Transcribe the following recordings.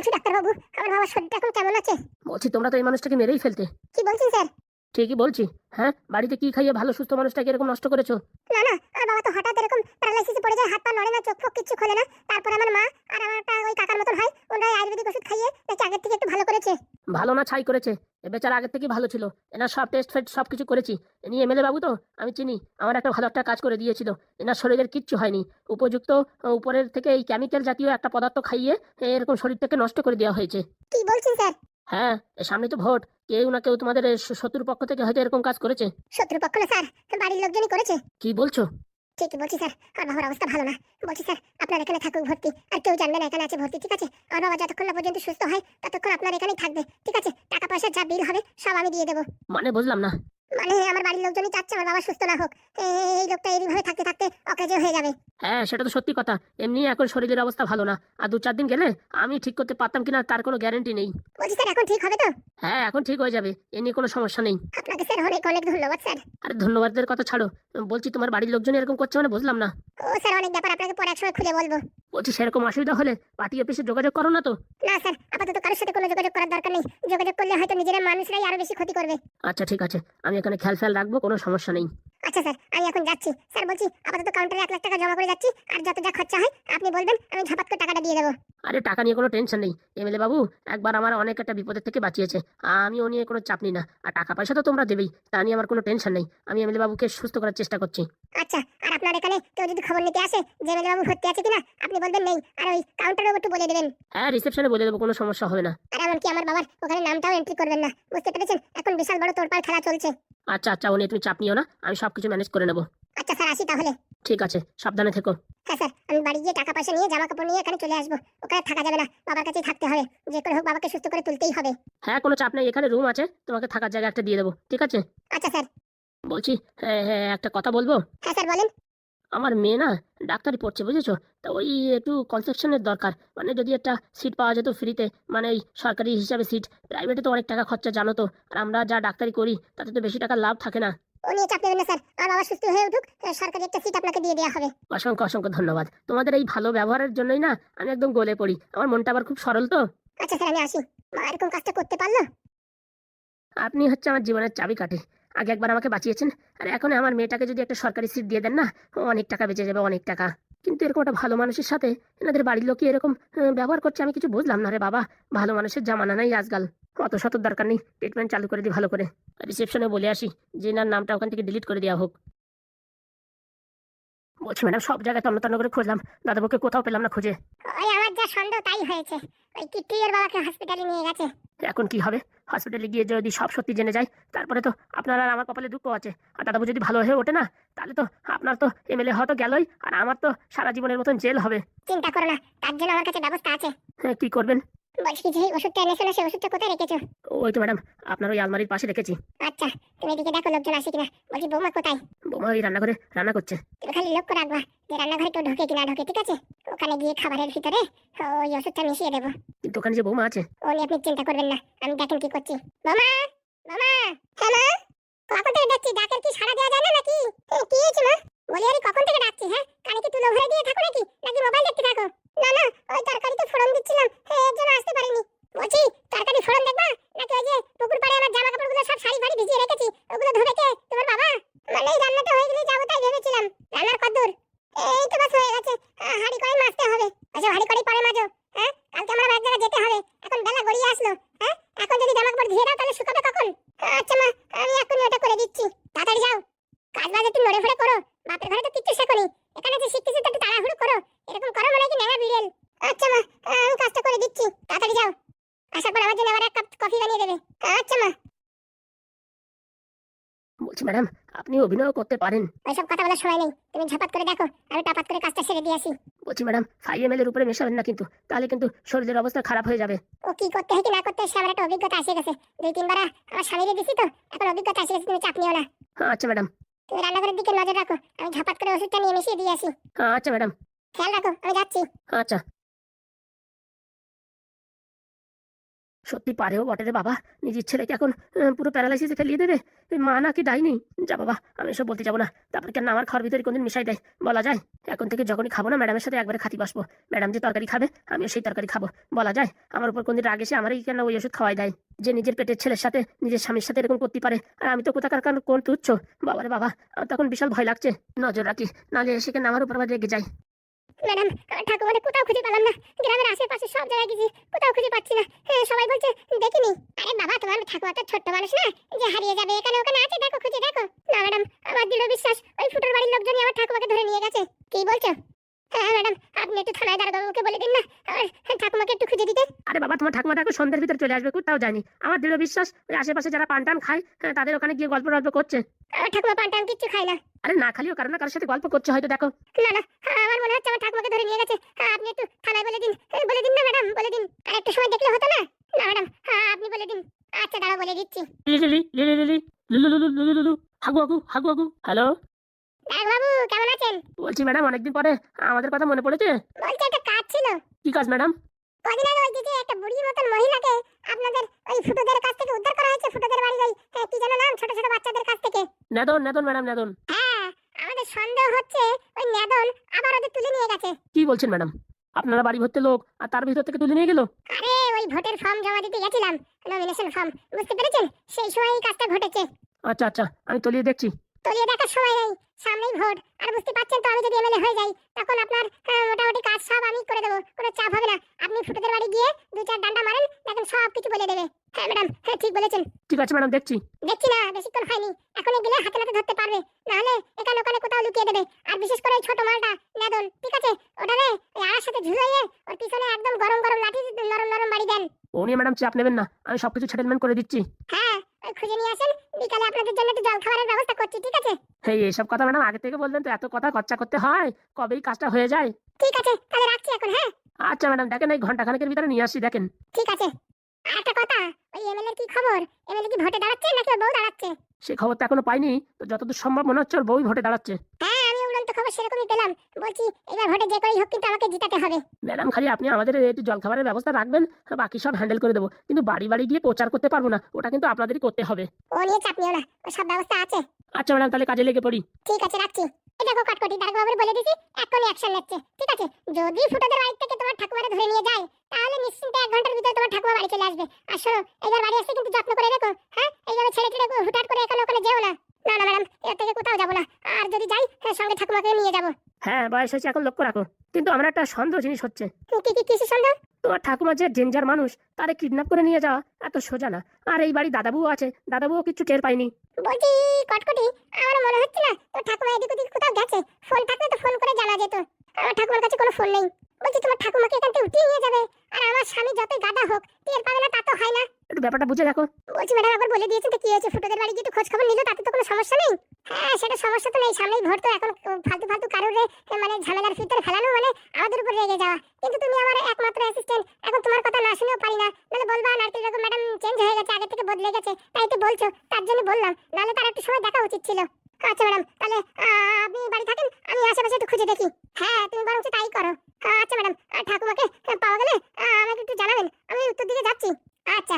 বলছি ডাক্তারবাবু, আমার বাবার শরীরটা এখন কেমন আছে? বলছি তোমরা তো এই মানুষটাকে মেরেই ফেলতে। কি বলছেন স্যার? ঠিকই বলছি। হ্যাঁ, বাড়িতে কি খাইয়ে ভালো সুস্থ মানুষটাকে এরকম নষ্ট করেছো? না না, আমার বাবা তো হঠাৎ এরকম প্যারালাইসিসে পড়ে যায়, হাত পা নড়ে না, চোখ ফোক কিচ্ছু খোলে না। তারপরে আমার মা আর আমার একটা ওই কাকার মতন হয়, ওনারা আয়ুর্বেদিক ওষুধ খাইয়ে নাকি আগের থেকে একটু ভালো করেছে। ভালো না ছাই করেছে। এ বেচারা আগের থেকেই ভালো ছিল। এনার সব টেস্ট ফেস্ট সব কিছু করেছি। ইনি এমএলএ বাবু তো, আমি চিনি। আমার একটা ভালো একটা কাজ করে দিয়েছিল। এনার শরীরের কিচ্ছু হয়নি। উপযুক্ত উপরের থেকে এই কেমিক্যাল জাতীয় একটা পদার্থ খাইয়ে এরকম শরীরটাকে নষ্ট করে দেওয়া হয়েছে। কি বলছেন স্যার? হ্যাঁ, এ সামনে তো ভোট। কেউ না কেউ তোমাদের শত্রুর পক্ষ থেকে হয়তো এরকম কাজ করেছে। শত্রুপক্ষ না স্যার, বাড়ির লোকজনই করেছে। কি বলছো? ঠিকই বলছি স্যার, আমার বাবার অবস্থা ভালো না। বলছি স্যার, আপনার এখানে থাকুক ভর্তি, আর কেউ জানবে না এখানে আছে ভর্তি, ঠিক আছে? আমার বাবা যতক্ষণ না পর্যন্ত সুস্থ হয় ততক্ষণ আপনার এখানেই থাকবে, ঠিক আছে? টাকা পয়সা যা বিল হবে সব আমি দিয়ে দেবো। মানে বুঝলাম না। মানে আমার বাড়ির লোকজনই চাচ্ছে আমার বাবা সুস্থ না হোক। এই লোকটা এইভাবে থাকতে থাকতে অকেজো হয়ে যাবে। হ্যাঁ, সেটা তো সত্যি কথা। এমনি এখন শরীরের অবস্থা ভালো না। আর 2-4 দিন গেলে আমি ঠিক করতে পারতাম কিনা তার কোনো গ্যারান্টি নেই। বলছি স্যার, এখন ঠিক হবে তো? হ্যাঁ, এখন ঠিক হয়ে যাবে। এ নিয়ে কোনো সমস্যা নেই। আপনাকে স্যার অনেক অনেক ধন্যবাদ স্যার। আরে ধন্যবাদের কথা ছাড়ো। বলছি তোমার বাড়ির লোকজন এরকম করছে মানে বুঝলাম না। ও স্যার, অনেক ব্যাপার, আপনাকে পরে একসময় খুলে বলবো। বলছি সেরকম অসুবিধা হলে পার্টি অফিসে যোগাযোগ করো না তো? না স্যার, আপাতত কারোর সাথে কোনো যোগাযোগ করার দরকার নেই। যোগাযোগ করলে হয়তো নিজেরা মানুষরাই আরো বেশি ক্ষতি করবে। আচ্ছা ঠিক আছে, আমি এখানে খেয়াল ফেয়াল রাখবো, কোনো সমস্যা নেই। আচ্ছা স্যার, আমি এখন যাচ্ছি। স্যার বলছি, আপাতত কাউন্টারে 1 লাখ টাকা জমা করে যাচ্ছি, আর যত যা খরচা হয় আপনি বলবেন, আমি ঝপাত করে টাকাটা দিয়ে দেবো। আরে টাকা নিয়ে কোনো টেনশন নেই। এমএলএ বাবু একবার আমার অনেক একটা বিপদের থেকে বাঁচিয়েছে। আমি ও নিয়ে কোনো চাপ নিই না। আর টাকা পয়সা তো তোমরা দেবেই, তা নিয়ে আমার কোনো টেনশন নেই। আমি এমএলএ বাবুকে সুস্থ করার চেষ্টা করছি। আচ্ছা, আর আপনার এখানে কেউ যদি খবর নিতে আসে যে এমএলএ বাবু ভর্তি আছে কিনা, আপনি বলবেন নেই, আর ওই কাউন্টারেও একটু বলে দেবেন। হ্যাঁ, রিসেপশনে বলে দেবো, কোনো সমস্যা হবে না। আর এমনকি আমার বাবার ওখানে নামটাও এন্ট্রি করবেন না, বুঝতে পেরেছেন? এখন বিশাল বড় তোড়পাড় খেলা চলছে। আচ্ছা আচ্ছা, ও নিয়ে তুমি চাপ নিও না, আমি সবকিছু ম্যানেজ করে নেবো। আচ্ছা স্যার, আসি তাহলে। ঠিক আছে, সাবধানে থেকো। হ্যাঁ স্যার, আমি বাড়ি গিয়ে টাকা পয়সা নিয়ে জামা কাপড় নিয়ে এখানে চলে আসবো। ওখানে থাকা যাবে না, বাবার কাছেই থাকতে হবে। যে করে হোক বাবাকে সুস্থ করে তুলতেই হবে। হ্যাঁ, কোনো চাপ নেই, এখানে রুম আছে, তোমাকে থাকার জায়গা একটা দিয়ে দেবো, ঠিক আছে? আচ্ছা স্যার। বলছি, হ্যাঁ হ্যাঁ, একটা কথা বলবো। হ্যাঁ স্যার, বলেন। আমার মেয়ে না ডাক্তারি পড়ছে, বুঝেছো? তা ওই একটু কনসেশনের দরকার। মানে যদি একটা সিট পাওয়া যেত ফ্রিতে, মানে এই সরকারি হিসাবে সিট। প্রাইভেটে তো অনেক টাকা খরচা জানো তো। আর আমরা যা ডাক্তারি করি তাতে তো বেশি টাকার লাভ থাকে না। ও নিয়ে চাপ নেবেন না স্যার, আমার বাবা সুস্থ হয়ে উঠুক, সরকারি একটা সিট আপনাকে দিয়ে দেওয়া হবে। অসংখ্য অসংখ্য ধন্যবাদ। তোমাদের এই ভালো ব্যবহারের জন্যই না আমি একদম গলে পড়ি। আমার মনটা আবার খুব সরল তো। আচ্ছা স্যার, আমি আসি। মা এরকম কাজটা করতে পারলো? আপনি হচ্ছে আমার জীবনের চাবিকাঠি। আগে একবার আমাকে বাঁচিয়েছেন, আর এখন আমার মেয়েটাকে যদি একটা সরকারি সিট দিয়ে দেন না, অনেক টাকা বেঁচে যাবে, অনেক টাকা। কিন্তু এরকম একটা ভালো মানুষের সাথে এনাদের বাড়ির লোকই এরকম ব্যবহার করছে, আমি কিছু বুঝলাম না রে বাবা। ভালো মানুষের জামানা নাই আজকাল। অত শত দরকার নেই, ট্রিটমেন্ট চালু করে দিই ভালো করে। রিসেপশনে বলে আসি যে এনার নামটা ওখান থেকে ডিলিট করে দেওয়া হোক। বলছি ম্যাডাম, সব জায়গায় তন্ন তন্ন করে খুঁজলাম, দাদাবাবুকে কোথাও পেলাম না খুঁজে। ওই আমার যা সন্দেহ তাই হয়েছে। ওই কিট্টুইয়ের বাবাকে হসপিটালে নিয়ে গেছে। এখন কি হবে? হসপিটালে গিয়ে যদি সব সত্যি জেনে যায়, তারপরে তো আপনার আর আমার কপালে দুঃখ আছে। আর দাদাবু যদি ভালো হয়ে ওঠে না, তাহলে তো আপনার তো এমএলএ হয়তো গেলই, আর আমার তো সারা জীবনের মতন জেল হবে। চিন্তা করো না, তার জন্য আমার কাছে ব্যবস্থা আছে। হ্যাঁ, কি করবেন? বলছি কি, যে ওষুধটা এনেছো না, সেই ওষুধটা কোথায় রেখেছো? ওই তো ম্যাডাম, আপনার ওই আলমারির পাশে রেখেছি। আচ্ছা, তুমি এদিকে দেখো লোকজন আসে কিনা। বলছি বৌমা কোথায়? বৌমা ওই রান্নাঘরে রান্না করছে। তুমি খালি লক্ষ্য রাখবা যে রান্নাঘরে কেউ ঢোকে কিনা ঢোকে, ঠিক আছে? ওখানে গিয়ে খাবারের ভিতরে ওই ওষুধটা মিশিয়ে দেবো। কিন্তু ওখানে যে বৌমা আছে। ও নিয়ে আপনি চিন্তা করবেন না, আমি দেখেন কি করছি। মামা, মামা, হ্যাঁ মা, কখন থেকে ডাকছি, ডাকের কি সাড়া দেওয়া যায় না নাকি? কি হয়েছে মা? বলি আরে কখন থেকে ডাকছি, হ্যাঁ? কানে কি তুলো ভরে দিয়ে থাকো নাকি, নাকি মোবাইল দেখতে থাকো? না না, ওই তরকারিতে ফোড়ন দিচ্ছিলাম, এর জন্য আসতে পারিনি। বলছি তরকারি ফোড়ন দেখবা, নাকি ওই যে পুকুর পাড়ে আমার জামা কাপড়গুলো সব শাড়ি ফাড়ি ভিজিয়ে রেখেছি, ওগুলো ধোবে কে? তোমার বাবা? মানে এই রান্নাটা হয়ে গেলে যাবো তাই ভেবেছিলাম। রান্নার কদ্দূর? এই তো বাস হয়ে গেছে। হাঁড়ি কড়াই মাজতে হবে। আচ্ছা, হাঁড়ি কড়াই পরে মাজো, হ্যাঁ? কালকে আমার এক জায়গায় যেতে হবে, এখন বেলা গড়িয়ে আসলো, হ্যাঁ? এখন যদি জামা কাপড় ধুয়ে দাও তাহলে শুকাবে কখন? আচ্ছা মা, আমি এখনই ওটা করে দিচ্ছি। তাড়াতাড়ি যাও, কাজ বাজ একটু নড়ে ফড়ে করো। বাপের ঘরে তো কিচ্ছু শেখোনি, এখানে যে শিখতেছি তো একটু তাড়াহুড়ো করো। এরকম করো মনে হয় কি নেড়া বিড়েল। আচ্ছা মা, আমি কাজটা করে দিচ্ছি, তাড়াতাড়ি যাও। আসার পর আমার জন্য আবার 1 কাপ কফি বানিয়ে দেবে। আচ্ছা মা। বলছি ম্যাডাম, আপনি অভিনয় করতে পারেন। ওইসব কথা বলার সময় নেই, তুমি ঝপাত করে দেখো, আমি টাপাত করে কাজটা সেরে দিয়ে আসি। বলছি ম্যাডাম, 5 ml এর উপরে মেশাবেন না কিন্তু, তাহলে কিন্তু শরীরের অবস্থা খারাপ হয়ে যাবে। ও কি করতে হয় কি না করতে হয় সে আমার একটা অভিজ্ঞতা এসে গেছে। 2-3 বার আমার স্বামীরে দিছি তো, এখন অভিজ্ঞতা এসে গেছে, তুমি চাপ নিও না। আচ্ছা ম্যাডাম। তুমি রান্নাঘরের দিকে নজর রাখো, আমি ঝপাত করে ওষুধটা নিয়ে মিশিয়ে দিয়ে আসি। আচ্ছা ম্যাডাম। খেয়াল রাখো, আমি যাচ্ছি। আচ্ছা। সত্যি পারেও বটে রে বাবা, নিজের ছেলেকে এখন পুরো প্যারালাইসিসে ফেলিয়ে দেবে। এই মা নাকি ডাইনি, যা বাবা আমি এসব বলতে যাবো না। তারপরে কেন আমার খাওয়ার ভিতরে কোনদিন মিশাই দেয় বলা যায়? এখন থেকে যখনই খাবো না ম্যাডামের সাথে একবারে খাতি বসবো। ম্যাডাম যে তরকারি খাবে আমিও সেই তরকারি খাবো, বলা যায়? আমার উপর কোনদিন রাগ এসে আমারই কেন ওই ওষুধ খাওয়াই দেয়, যে নিজের পেটের ছেলের সাথে নিজের স্বামীর সাথে এরকম করতে পারে। আর আমি তো কোথাকার কারণ কোন তুচ্ছ। বাবারে বাবা, আমার তখন বিশাল ভয় লাগছে। নজর রাখি, নাহলে এসে কেন আমার উপর আবার রেগে যায়। ম্যাডাম, ঠাকুমারে কোথাও খুঁজে পেলাম না। গ্রামের আশেপাশে সব জায়গায় গেছি, কোথাও খুঁজে পাচ্ছি না। সবাই বলছে দেখিনি। আরে বাবা, তোমার ঠাকুমা তো ছোট্ট মানুষ না যে হারিয়ে যাবে। এখানে ওখানে আছে, দেখো খুঁজে দেখো। না ম্যাডাম, আমার দৃঢ় বিশ্বাস ওই ফুটোর বাড়ির লোকজনই আমার ঠাকুমাকে ধরে নিয়ে গেছে। কি বলছো? হ্যাঁ ম্যাডাম, আপনি একটু থানায় দারোগাবাবুকে বলে দিন না আমার ঠাকুমাকে একটু খুঁজে দিতে। আরে বাবা, তোমার ঠাকুমা দেখো সন্ধ্যের ভিতরে চলে আসবে, কোথাও যায়নি। আমার দৃঢ় বিশ্বাস ওই আশেপাশে যারা পান টান খায় তাদের ওখানে গিয়ে গল্প টল্প করছে। আমার ঠাকুমা পান টান কিচ্ছু খায় না। আরে না খালিও কারো না কারোর সাথে গল্প করছে হয়তো, দেখো। না না, আমার মনে হচ্ছে আমার ঠাকুমাকে ধরে নিয়ে গেছে। আপনি একটু থানায় বলে দিন। বলে দিন না ম্যাডাম, বলে দিন। আর একটু সময় দেখলে হতো না? না ম্যাডাম, আপনি বলে দিন। আচ্ছা দাঁড়াও, বলে দিচ্ছি। লিলি লিলি লিলি লুলু লুলু লুলু লুলু হাগু হাগু হাগু হাগু। হ্যালো, বাবু কেমন আছেন? বলছি ম্যাডাম, অনেকদিন পরে আমাদের কথা মনে পড়েছে। বলছি একটা কাজ ছিল। কি কাজ ম্যাডাম? কদিন আগে ওই যে একটা বুড়ির মতন মহিলাকে আপনাদের ওই ফুটোদের কাছ থেকে উদ্ধার করা হয়েছে। ফুটোদের বাড়ির ওই কি যেন নাম, ছোট ছোট বাচ্চাদের কাছ থেকে। নেদন নেদন ম্যাডাম, নেদন। হ্যাঁ, আমাদের সন্দেহ হচ্ছে ওই নেদন আবার ওদের তুলে নিয়ে গেছে। কি বলছেন ম্যাডাম? আপনারা বাড়ি ভর্তি লোক আর তার ভিতর থেকে তুলে নিয়ে গেল? আরে ওই ভোটের ফর্ম জমা দিতে গেছিলাম, নমিনেশন ফর্ম, বুঝতে পেরেছেন? সেই সময় এই কাজটা ঘটেছে। আচ্ছা আচ্ছা, আমি তলিয়ে দেখছি। তলিয়ে দেখার সময় নেই, সামনেই ভোট। আর বুঝতে পারছেন তো, আমি যদি এমএলএ হয়ে যাই তখন আপনার মোটামুটি কাজ সব আমি করে দেবো, কোনো চাপ হবে না। আপনি ফুটোদের বাড়ি গিয়ে দু চার ডান্ডা মারেন, দেখেন সব কিছু বলে দেবে। হ্যাঁ ম্যাডাম, হ্যাঁ ঠিক বলেছেন। ঠিক আছে ম্যাডাম, দেখছি। দেখছি না, বেশিক্ষণ হয়নি। এখনই গেলে হাতে নাতে ধরতে পারবে, নাহলে এখানে ওখানে কোথাও লুকিয়ে দেবে। আর বিশেষ করে ওই ছোট মালটা নেদন, ঠিক আছে? ওটারে ওই আড়ার সাথে ঝুলাইয়ে ওর পিছনে একদম গরম গরম লাঠি নরম নরম বাড়ি দেন। ও নিয়ে ম্যাডাম চাপ নেবেন না, আমি সবকিছু সেটেলমেন্ট করে দিচ্ছি। হ্যাঁ, ওই খুঁজে নিয়ে আসেন। বিকালে আপনাদের জন্য একটু জল খাবারের ব্যবস্থা করছি, ঠিক আছে? এই এইসব কথা ম্যাডাম আগে থেকে বললেন তো, এত কথা খরচা করতে হয়? কবেই কাজটা হয়ে যায়। ঠিক আছে, তাহলে রাখছি এখন। হ্যাঁ আচ্ছা ম্যাডাম, দেখেন এই ঘন্টা খানেকের ভিতরে নিয়ে আসছি, দেখেন। ঠিক আছে। আর একটা কথা, ওই এমএলএ কি খবর? এমএলএ কি ভোটে দাঁড়াচ্ছে নাকি ওর বউ দাঁড়াচ্ছে? সে খবর তো এখনো পাইনি, তো যতদূর সম্ভব মনে হচ্ছে ওর বউই ভোটে দাঁড়াচ্ছে। হ্যাঁ, আমি উড়ন্ত খবর সেরকমই পেলাম। বলছি এবার ভোটে যে করেই হোক কিন্তু আমাকে জিতাতে হবে। ম্যাডাম, খালি আপনি আমাদের একটু জলখাবারের ব্যবস্থা রাখবেন, বাকি সব হ্যান্ডেল করে দেবো। কিন্তু বাড়ি বাড়ি গিয়ে প্রচার করতে পারবো না, ওটা কিন্তু আপনাদেরই করতে হবে। ও নিয়ে চাপ নিও না, ও সব ব্যবস্থা আছে। আচ্ছা ম্যাডাম, তাহলে কাজে লেগে পড়ি। ঠিক আছে, রাখছি। এই দেখো কাটকটি, দারোগাবাবুর বলে দিছি, এক্ষুনি অ্যাকশন নিচ্ছে, ঠিক আছে? যদি ফুটোদের বাড়ি থেকে তোমার ঠাকুমারে ধরে নিয়ে যায়, তাহলে নিশ্চিন্তে 1 ঘন্টার ভিতরে তোমার ঠাকুমা বাড়ি চলে আসবে। আর শোনো, এবার বাড়ি আসতে কিন্তু যত্ন করে রেখো। হ্যাঁ, এইভাবে ছেড়ে ছেড়ে হুটহাট করে এখানে ওখানে যেও না। না না ম্যাডাম, এর থেকে কোথাও যাবো না। আর যদি যাই, সঙ্গে ঠাকুমাকে নিয়ে যাবো। হ্যাঁ, বয়স হয়েছে, এখন লক্ষ্য রাখো। কিন্তু আমার একটা সন্দেহ জিনিস হচ্ছে। কিসের সন্দেহ? তোমার ঠাকুমা যে ডেঞ্জার মানুষ, তারে কিডন্যাপ করে নিয়ে যাওয়া এত সোজা না। আর এই বাড়ি দাদাবুও আছে, দাদাবুও কিছু টের পাইনি। বলছি কটকটি, আমার মনে হচ্ছে না তোর ঠাকুমা এদিক ওদিক কোথাও গেছে। ফোন থাকলে তো ফোন করে জানা যেত। আমার ঠাকুমার কাছে কোনো ফোন নেই। বলছি তোমার ঠাকুমাকে এখান থেকে উঠিয়ে নিয়ে যাবে, আর আমার স্বামী যতই গাদা হোক টের পাবে না, তা তো হয় না। একটু ব্যাপারটা বুঝে দেখো। বলছি ম্যাডাম, আবার বলে দিয়েছেন তো কি হয়েছে? ফুটোদের বাড়ি গিয়ে একটু খোঁজ খবর নিল, তাতে তো কোনো সমস্যা নেই। হ্যাঁ, সেটা সমস্যা তো নেই। সামনেই ভোট, তো এখন ফালতু ফালতু কারোর মানে ঝামেলার ভিতরে ফেলানো মানে আমাদের উপর রেগে যাওয়া। কিন্তু তুমি আমার একমাত্র অ্যাসিস্ট্যান্ট, এখন তোমার কথা না শুনেও পারি না। নাহলে বলবা নারকেল বেগম ম্যাডাম চেঞ্জ হয়ে গেছে, আগে থেকে বদলে গেছে, তাই তো বলছো, তার জন্য বললাম। নাহলে তার একটু সময় দেখা উচিত ছিল। আচ্ছা ম্যাডাম, তাহলে আপনি বাড়ি থাকেন, আমি আশেপাশে একটু খুঁজে দেখি। হ্যাঁ, তুমি বরং তাই করো। আচ্ছা ম্যাডাম, ঠাকুমাকে পাওয়া গেলে আমাকে একটু জানাবেন, আমি উত্তর দিকে যাচ্ছি। আচ্ছা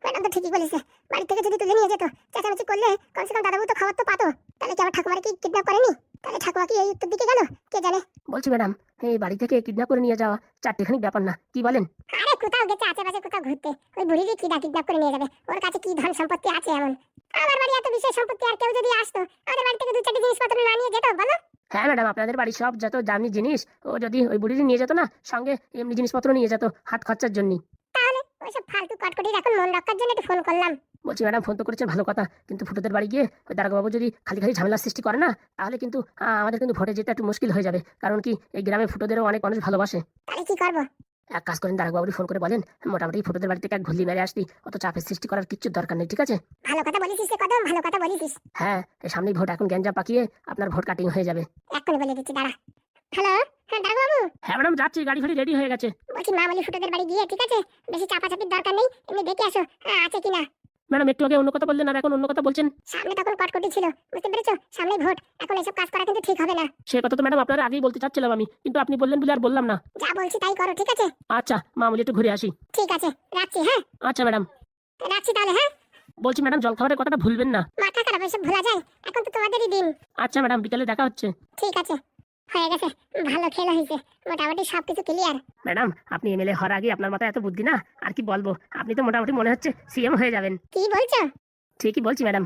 ম্যাডাম, তো ঠিকই বলেছে। বাড়ি থেকে যদি তুলে নিয়ে যেত, চেঁচামেচি করলে কমসে কম দাদাবু তো খবর তো পাতো। তাহলে কি আমার ঠাকুমার কি কিডন্যাপ করেনি? তাহলে ঠাকুমা কি এই উত্তর দিকে গেল, কে জানে? বলছি ম্যাডাম, এই বাড়ি থেকে কিডন্যাপ করে নিয়ে যাওয়া চারটেখানি ব্যাপার না, কি বলেন? আরে কোথাও গেছে আশেপাশে কোথাও ঘুরতে, ওই বুড়িকে কি কিডন্যাপ করে নিয়ে যাবে? ওর কাছে কি ধন সম্পত্তি আছে এমন? আমার বাড়ি এত বিশেষ সম্পত্তি, আর কেউ যদি আসতো আমাদের বাড়ি থেকে 2-4টি জিনিসপত্র না নিয়ে যেত, বলো? হ্যাঁ ম্যাডাম, আপনাদের বাড়ির সব যত দামি জিনিস ও যদি ওই বুড়িটি নিয়ে যেত না, সঙ্গে এমনি জিনিসপত্র নিয়ে যেত হাত খরচার জন্য। তাহলে ওইসব ফালতু কটকটির এখন মন রক্ষার জন্য একটু ফোন করলাম। বলছি ম্যাডাম, ফোন তো করেছেন ভালো কথা, কিন্তু ফুটোদের বাড়ি গিয়ে ওই দারোগাবাবু যদি খালি খালি ঝামেলার সৃষ্টি করে না, তাহলে কিন্তু আমাদের কিন্তু ভোটে যেতে একটু মুশকিল হয়ে যাবে। কারণ কি, এই গ্রামে ফুটোদেরও অনেক মানুষ ভালোবাসে। তাহলে কি করবো? এক কাজ করেন, দারোগাবাবু ফোন করে বলেন মোটামুটি ফুটোদের বাড়ি থেকে এক ঘুরলি মেরে আসতি, অত চাপের সৃষ্টি করার কিচ্ছু দরকার নেই, ঠিক আছে? ভালো কথা বলেছিস রে কদম, ভালো কথা বলেছিস। হ্যাঁ, এই সামনেই ভোট, এখন গ্যাঞ্জাম পাকিয়ে আপনার ভোট কাটিং হয়ে যাবে। এক্ষুনি বলে দিচ্ছি, দাঁড়া। হ্যালো, হ্যাঁ দারোগাবাবু। হ্যাঁ ম্যাডাম, যাচ্ছি, গাড়ি ফাড়ি রেডি হয়ে গেছে। বলছি মামলি ফুটোদের বাড়ি গিয়ে, ঠিক আছে? বেশি চাপাচাপির দরকার নেই, এমনি দেখে আসো আছে কিনা। ম্যাডাম একটু আগে অন্য কথা বললেন আর এখন অন্য কথা বলছেন। সামনে তখন কটকটি ছিল, বুঝতে পেরেছো? সামনে ভোট, এখন এসব কাজ করা কিন্তু ঠিক হবে না। সে কথা তো ম্যাডাম আপনার আগেই বলতে চাচ্ছিলাম আমি, কিন্তু আপনি বললেন বলে আর বললাম না। যা বলছি তাই করো, ঠিক আছে? আচ্ছা মামুলি একটু ঘুরে আসি। ঠিক আছে, রাখছি। হ্যাঁ, আচ্ছা ম্যাডাম। রাখছি তাহলে। হ্যাঁ, বলছি ম্যাডাম জলখাবারের কথাটা ভুলবেন না। মাথা খারাপ, এসব ভোলা যায়? এখন তো তোমাদেরই দিন। আচ্ছা ম্যাডাম, বিকালে দেখা হচ্ছে। ঠিক আছে, হয়ে গেছে, ভালো খেলা হয়েছে, মোটামুটি সবকিছু ক্লিয়ার। ম্যাডাম আপনি এমএলএ হওয়ার আগে আপনার মাথায় এত বুদ্ধি না, আর কি বলবো, আপনি তো মোটামুটি মনে হচ্ছে সিএম হয়ে যাবেন। কি বলছো? ঠিকই বলছি ম্যাডাম।